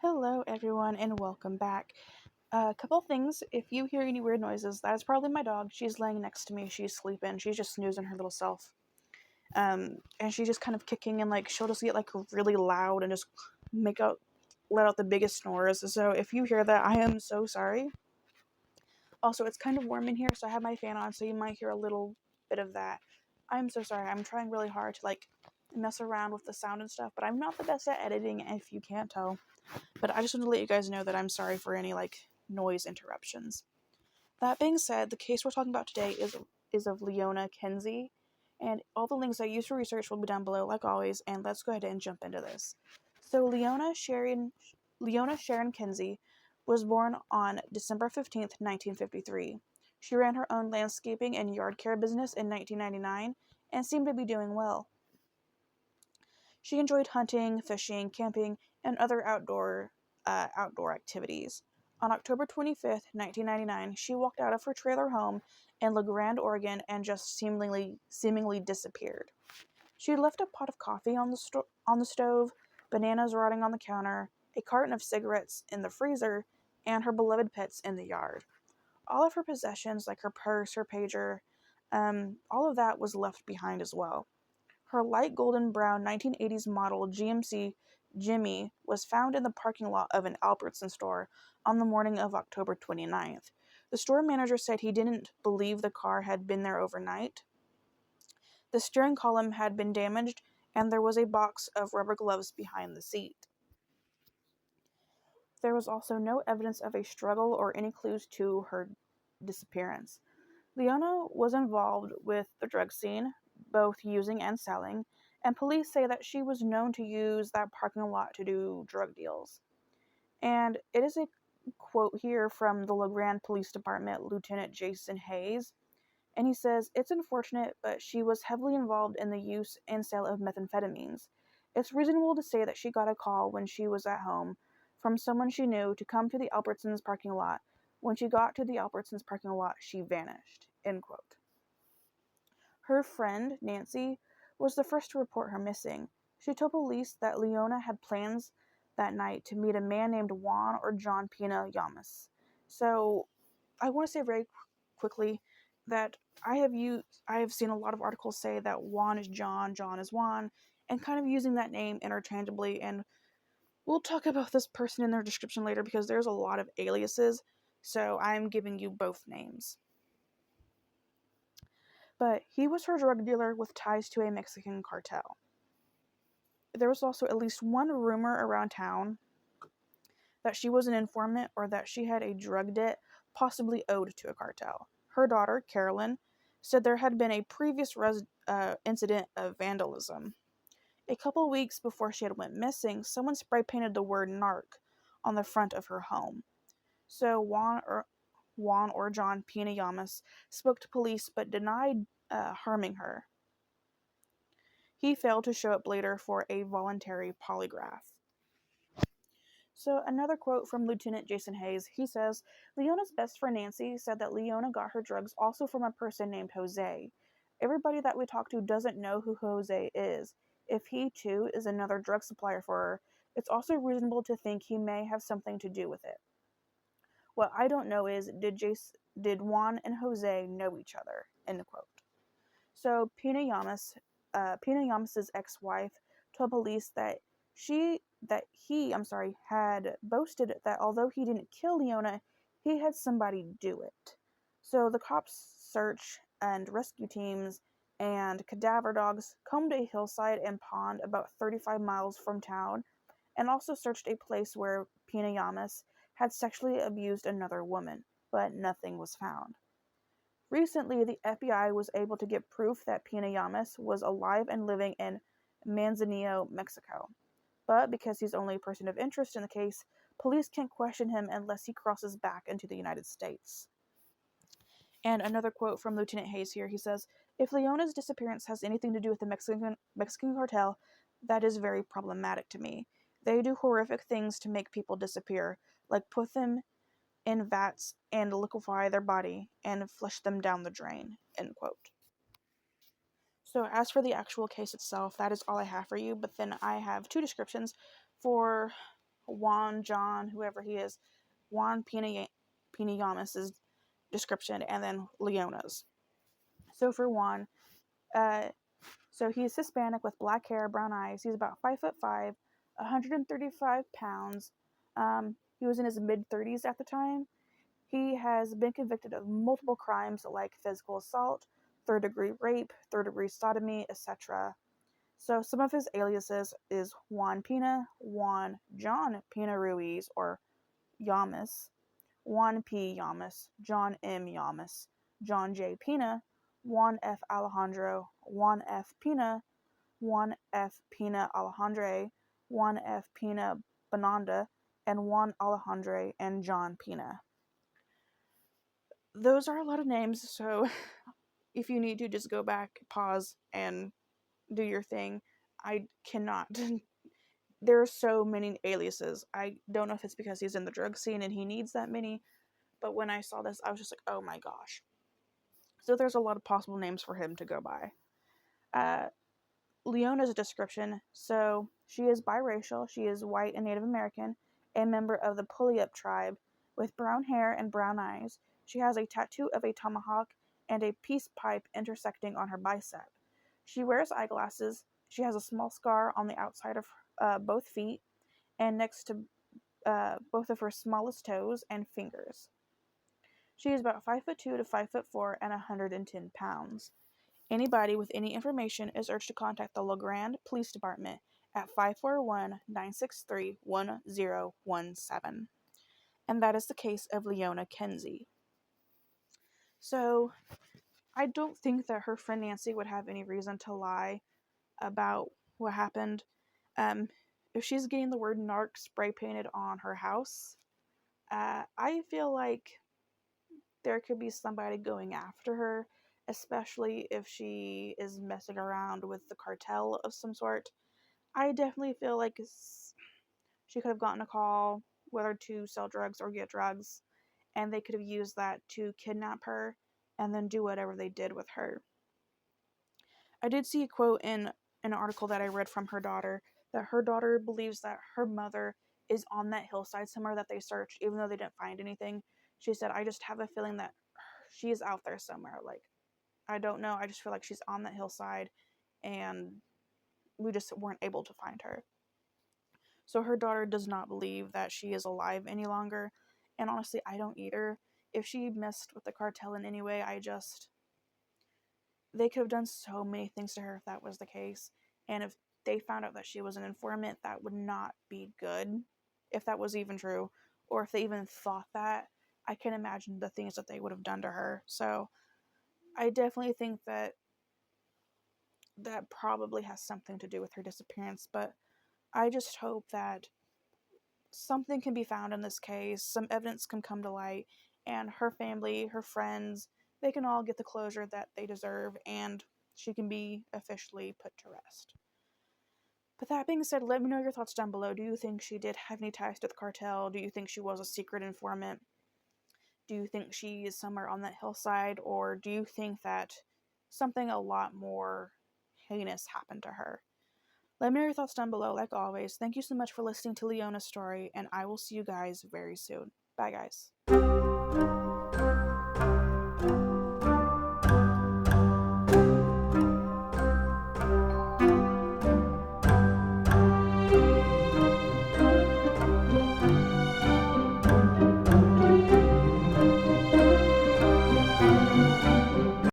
Hello, everyone, and welcome back. A couple things. If you hear any weird noises, that is probably my dog. She's laying next to me. She's sleeping. She's just snoozing her little self. And she's just kind of kicking, and she'll just get really loud and just let out the biggest snores. So if you hear that, I am so sorry. Also, it's kind of warm in here, so I have my fan on, so you might hear a little bit of that. I'm so sorry. I'm trying really hard to mess around with the sound and stuff, but I'm not the best at editing, if you can't tell. But I just want to let you guys know that I'm sorry for any noise interruptions. That being said, the case we're talking about today is of Leona Kinsey, and all the links I used for research will be down below, like always. And let's go ahead and jump into this. So Leona Sharon Kinsey was born on December 15th, 1953. She ran her own landscaping and yard care business in 1999 and seemed to be doing well. She enjoyed hunting, fishing, camping, and other outdoor activities. On October 25th, 1999, she walked out of her trailer home in La Grande, Oregon, and just seemingly disappeared. She had left a pot of coffee on the stove, bananas rotting on the counter, a carton of cigarettes in the freezer, and her beloved pets in the yard. All of her possessions, like her purse, her pager, all of that was left behind as well. Her light golden brown 1980s model GMC Jimmy was found in the parking lot of an Albertson store on the morning of October 29th. The store manager said he didn't believe the car had been there overnight. The steering column had been damaged, and there was a box of rubber gloves behind the seat. There was also no evidence of a struggle or any clues to her disappearance. Leona was involved with the drug scene, both using and selling, and police say that she was known to use that parking lot to do drug deals. And it is a quote here from the La Grande Police Department Lieutenant Jason Hayes, and he says, "It's unfortunate, but she was heavily involved in the use and sale of methamphetamines. It's reasonable to say that she got a call when she was at home from someone she knew to come to the Albertsons parking lot. When she got to the Albertsons parking lot, she vanished." End quote. Her friend, Nancy, was the first to report her missing. She told police that Leona had plans that night to meet a man named Juan or John Pina Yamas. So, I want to say very quickly that I have seen a lot of articles say that Juan is John, John is Juan, and kind of using that name interchangeably. And we'll talk about this person in their description later because there's a lot of aliases, so I'm giving you both names. But he was her drug dealer with ties to a Mexican cartel. There was also at least one rumor around town that she was an informant or that she had a drug debt possibly owed to a cartel. Her daughter, Carolyn, said there had been a previous incident of vandalism. A couple weeks before she had went missing, someone spray painted the word narc on the front of her home. So Juan or John Pina Llamas spoke to police but denied harming her. He failed to show up later for a voluntary polygraph. So another quote from Lieutenant Jason Hayes. He says, "Leona's best friend Nancy said that Leona got her drugs also from a person named Jose. Everybody that we talked to doesn't know who Jose is. If he, too, is another drug supplier for her, it's also reasonable to think he may have something to do with it. What I don't know is, did Juan and Jose know each other?" End quote. So Pina Yamas's ex-wife told police that he had boasted that although he didn't kill Leona, he had somebody do it. So the cops search and rescue teams and cadaver dogs combed a hillside and pond about 35 miles from town and also searched a place where Pina Yamas had sexually abused another woman, but nothing was found. Recently, the FBI was able to get proof that Pina Llamas was alive and living in Manzanillo, Mexico. But because he's only a person of interest in the case, police can't question him unless he crosses back into the United States. And another quote from Lieutenant Hayes here. He says, "If Leona's disappearance has anything to do with the Mexican cartel, that is very problematic to me. They do horrific things to make people disappear, like put them in vats and liquefy their body and flush them down the drain." End quote. So as for the actual case itself, that is all I have for you, but then I have two descriptions for Juan, John, whoever he is, Juan Pina description, and then Leona's. So for Juan, uh, so he's Hispanic with black hair, brown eyes. He's about 5'5", 135 pounds. He was in his mid-30s at the time. He has been convicted of multiple crimes like physical assault, third-degree rape, third-degree sodomy, etc. So some of his aliases is Juan Pina, Juan John Pina Ruiz, or Yamas, Juan P. Yamas, John M. Yamas, John J. Pina, Juan F. Alejandro, Juan F. Pina, Juan F. Pina Alejandre, Juan F. Pina Bonanda, and Juan Alejandre and John Pina. Those are a lot of names, so if you need to, just go back, pause, and do your thing. I cannot. There are so many aliases. I don't know if it's because he's in the drug scene and he needs that many, but when I saw this, I was just like, oh my gosh. So there's a lot of possible names for him to go by. Leona's description. So she is biracial. She is white and Native American, a member of the Puyallup tribe, with brown hair and brown eyes. She has a tattoo of a tomahawk and a peace pipe intersecting on her bicep. She wears eyeglasses. She has a small scar on the outside of both feet and next to both of her smallest toes and fingers. She is about 5'2" to 5'4" and 110 pounds. Anybody with any information is urged to contact the LeGrand Police Department at 541-963-1017. And that is the case of Leona Kinsey. So, I don't think that her friend Nancy would have any reason to lie about what happened. If she's getting the word narc spray painted on her house, I feel like there could be somebody going after her, especially if she is messing around with the cartel of some sort. I definitely feel like she could have gotten a call, whether to sell drugs or get drugs, and they could have used that to kidnap her and then do whatever they did with her. I did see a quote in an article that I read from her daughter that her daughter believes that her mother is on that hillside somewhere that they searched, even though they didn't find anything. She said, I just have a feeling that she's out there somewhere. Like, I don't know. I just feel like she's on that hillside and we just weren't able to find her. So her daughter does not believe that she is alive any longer. And honestly, I don't either. If she messed with the cartel in any way, they could have done so many things to her if that was the case. And if they found out that she was an informant, that would not be good, if that was even true. Or if they even thought that, I can imagine the things that they would have done to her. So I definitely think that probably has something to do with her disappearance. But I just hope that something can be found in this case, some evidence can come to light, and her family, her friends, they can all get the closure that they deserve, and she can be officially put to rest. But that being said, let me know your thoughts down below. Do you think she did have any ties to the cartel? Do you think she was a secret informant? Do you think she is somewhere on that hillside? Or do you think that something a lot more heinous happened to her? Let me know your thoughts down below. Like always, thank you so much for listening to Leona's story, and I will see you guys very soon. Bye, guys.